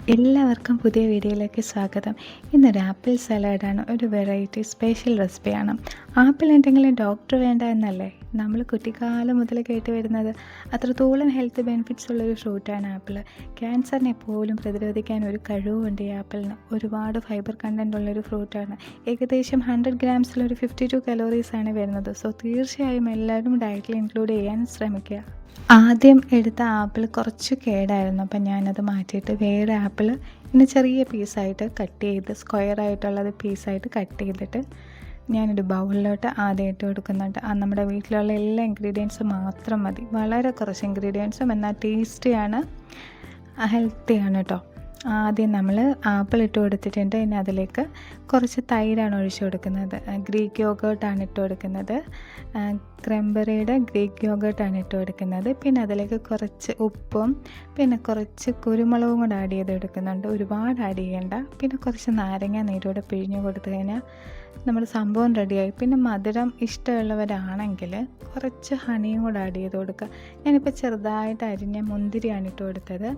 എല്ലാവർക്കും പുതിയ വീഡിയോയിലേക്ക് സ്വാഗതം. ഇന്നൊരു ആപ്പിൾ സലാഡാണ്. ഒരു വെറൈറ്റി സ്പെഷ്യൽ റെസിപ്പിയാണ്. ആപ്പിൾ എന്തെങ്കിലും ഡോക്ടർ വേണ്ട എന്നല്ലേ നമ്മൾ കുട്ടിക്കാലം മുതൽ കേട്ട് വരുന്നത്. അത്രത്തോളം ഹെൽത്ത് ബെനിഫിറ്റ്സ് ഉള്ളൊരു ഫ്രൂട്ടാണ് ആപ്പിൾ. ക്യാൻസറിനെ പോലും പ്രതിരോധിക്കാൻ ഒരു കഴിവുണ്ട് ഈ ആപ്പിളിന്. ഒരുപാട് ഫൈബർ കണ്ടൻറ് ഉള്ളൊരു ഫ്രൂട്ടാണ്. ഏകദേശം 100 ഗ്രാംസിലൊരു 52 കലോറീസാണ് വരുന്നത്. സോ തീർച്ചയായും എല്ലാവരും ഡയറ്റിൽ ഇൻക്ലൂഡ് ചെയ്യാൻ ശ്രമിക്കുക. ആദ്യം എടുത്ത ആപ്പിൾ കുറച്ച് കേടായിരുന്നു. അപ്പം ഞാനത് മാറ്റിയിട്ട് വേറെ ആപ്പിൾ ഇങ്ങനെ ചെറിയ പീസായിട്ട് കട്ട് ചെയ്ത് സ്ക്വയറായിട്ടുള്ളത് പീസായിട്ട് കട്ട് ചെയ്തിട്ട് ഞാനൊരു ബൗളിലോട്ട് ആദ്യം ഇട്ട് കൊടുക്കുന്നുണ്ട്. നമ്മുടെ വീട്ടിലുള്ള എല്ലാ ഇൻഗ്രീഡിയൻസും മാത്രം മതി. വളരെ കുറച്ച് ഇൻഗ്രീഡിയൻസും എന്നാൽ ടേസ്റ്റിയാണ്, ഹെൽത്തിയാണ് കേട്ടോ. ആദ്യം നമ്മൾ ആപ്പിൾ ഇട്ട് കൊടുത്തിട്ടുണ്ട്. ഇനി അതിലേക്ക് കുറച്ച് തൈരാണ് ഒഴിച്ച് കൊടുക്കുന്നത്. ഗ്രീക്ക് യോഗേർട്ടാണ് ഇട്ട് കൊടുക്കുന്നത്. ക്രെംബറിയുടെ ഗ്രീക്ക് യോഗേർട്ടാണ് ഇട്ട് കൊടുക്കുന്നത്. പിന്നെ അതിലേക്ക് കുറച്ച് ഉപ്പും പിന്നെ കുറച്ച് കുരുമുളകും കൂടെ ആഡ് ചെയ്ത് എടുക്കുന്നുണ്ട്. ഒരുപാട് ആഡ് ചെയ്യേണ്ട. പിന്നെ കുറച്ച് നാരങ്ങ നീരോടെ പിഴിഞ്ഞ് കൊടുത്തു കഴിഞ്ഞാൽ നമ്മുടെ സംഭവം റെഡിയായി. പിന്നെ മധുരം ഇഷ്ടമുള്ളവരാണെങ്കിൽ കുറച്ച് ഹണിയും കൂടെ ആഡ് ചെയ്ത് കൊടുക്കുക. ഞാനിപ്പോൾ ചെറുതായിട്ട് അരിഞ്ഞ മുന്തിരിയാണ് ഇട്ട് കൊടുത്തത്.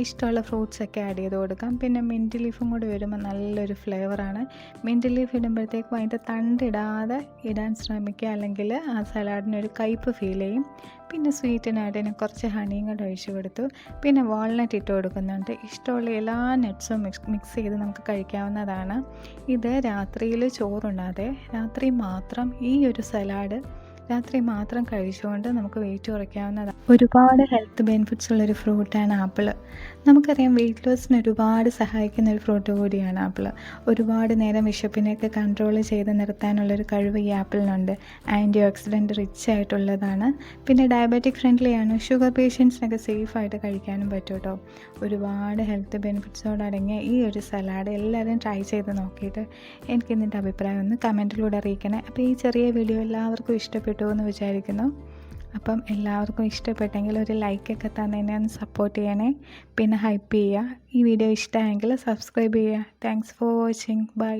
ഇഷ്ടമുള്ള ഫ്രൂട്ട്സൊക്കെ ആഡ് ചെയ്ത് കൊടുക്കാം. പിന്നെ മിൻറ്റ് ലീഫും കൂടി വരുമ്പോൾ നല്ലൊരു ഫ്ലേവറാണ്. മിൻറ്റ് ലീഫ് ഇടുമ്പോഴത്തേക്കും അതിൻ്റെ തണ്ടിടാതെ ഇടാൻ ശ്രമിക്കുക, അല്ലെങ്കിൽ ആ സലാഡിനൊരു കയ്പ്പ് ഫീൽ ചെയ്യും. പിന്നെ സ്വീറ്റിനായിട്ട് കുറച്ച് ഹണിയും കൂടെ ഒഴിച്ച് കൊടുത്തു. പിന്നെ വാൾനട്ട് ഇട്ട് കൊടുക്കുന്നുണ്ട്. ഇഷ്ടമുള്ള എല്ലാ നട്ട്സും മിക്സ് ചെയ്ത് നമുക്ക് കഴിക്കാവുന്നതാണ്. ഇത് രാത്രിയിൽ ചോറുണ്ണാതെ രാത്രി മാത്രം ഈ ഒരു സലാഡ് രാത്രി മാത്രം കഴിച്ചുകൊണ്ട് നമുക്ക് വെയിറ്റ് കുറയ്ക്കാവുന്നതാണ്. ഒരുപാട് ഹെൽത്ത് ബെനിഫിറ്റ്സ് ഉള്ളൊരു ഫ്രൂട്ടാണ് ആപ്പിൾ. നമുക്കറിയാം വെയിറ്റ് ലോസിന് ഒരുപാട് സഹായിക്കുന്ന ഒരു ഫ്രൂട്ട് കൂടിയാണ് ആപ്പിൾ. ഒരുപാട് നേരം വിശപ്പിനെയൊക്കെ കൺട്രോൾ ചെയ്ത് നിർത്താനുള്ളൊരു കഴിവ് ഈ ആപ്പിളിനുണ്ട്. ആൻറ്റി ഓക്സിഡൻറ്റ് റിച്ച് ആയിട്ടുള്ളതാണ്. പിന്നെ ഡയബറ്റിക് ഫ്രണ്ട്ലിയാണ്. ഷുഗർ പേഷ്യൻസിനൊക്കെ സേഫായിട്ട് കഴിക്കാനും പറ്റും കേട്ടോ. ഒരുപാട് ഹെൽത്ത് ബെനിഫിറ്റ്സോട് അടങ്ങിയ ഈ ഒരു സലാഡ് എല്ലാവരും ട്രൈ ചെയ്ത് നോക്കിയിട്ട് എനിക്ക് ഇതിൻ്റെ അഭിപ്രായം ഒന്ന് കമൻറ്റിലൂടെ അറിയിക്കണേ. അപ്പോൾ ഈ ചെറിയ വീഡിയോ എല്ലാവർക്കും ഇഷ്ടപ്പെട്ടു എന്ന് വിചാരിക്കുന്നു. അപ്പം എല്ലാവർക്കും ഇഷ്ടപ്പെട്ടെങ്കിൽ ഒരു ലൈക്കൊക്കെ തന്നെ ഒന്ന് സപ്പോർട്ട് ചെയ്യണേ. പിന്നെ ഹൈപ്പ് ചെയ്യുക. ഈ വീഡിയോ ഇഷ്ടമായെങ്കിൽ സബ്സ്ക്രൈബ് ചെയ്യുക. Thanks for watching. ബൈ.